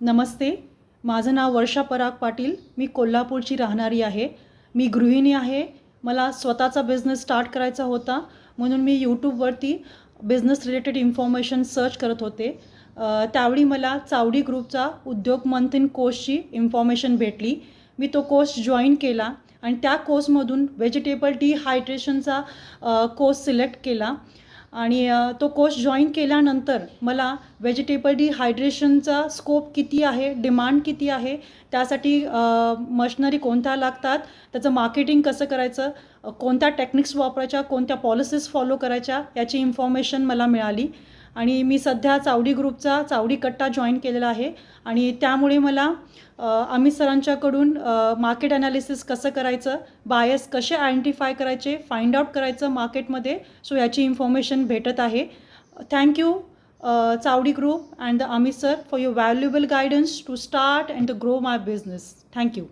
नमस्ते. माझं नाव वर्षा पराग पाटील. मी कोल्हापूरची राहणारी आहे. मी गृहिणी आहे. मला स्वतःचा बिझनेस स्टार्ट करायचा होता, म्हणून मी यूट्यूबवरती बिझनेस रिलेटेड इन्फॉर्मेशन सर्च करत होते. त्यावेळी मला चावडी ग्रुपचा उद्योग मंथन कोर्सची इन्फॉर्मेशन भेटली. मी तो कोर्स जॉईन केला आणि त्या कोर्समधून व्हेजिटेबल डिहायड्रेशनचा कोर्स सिलेक्ट केला आणि तो कोर्स जॉईन केल्यानंतर मला व्हेजिटेबल डिहायड्रेशनचा स्कोप किती आहे, डिमांड किती आहे, त्यासाठी मशनरी कोणत्या लागतात, त्याचं मार्केटिंग कसं करायचं, कोणत्या टेक्निक्स वापरायच्या, कोणत्या पॉलिसीज फॉलो करायच्या, याची इन्फॉर्मेशन मला मिळाली. आणि मी सध्या चावडी ग्रुपचा चावडी कट्टा जॉईन केलेला आहे आणि त्यामुळे मला अमित सरांच्याकडून मार्केट ॲनालिसिस कसं करायचं, बायस कसे आयडेंटिफाय करायचे, फाइंड आउट करायचं मार्केटमध्ये, सो याची इन्फॉर्मेशन भेटत आहे. Thank you Chawdi group and the Amit sir for your valuable guidance to start and to grow my business. Thank you.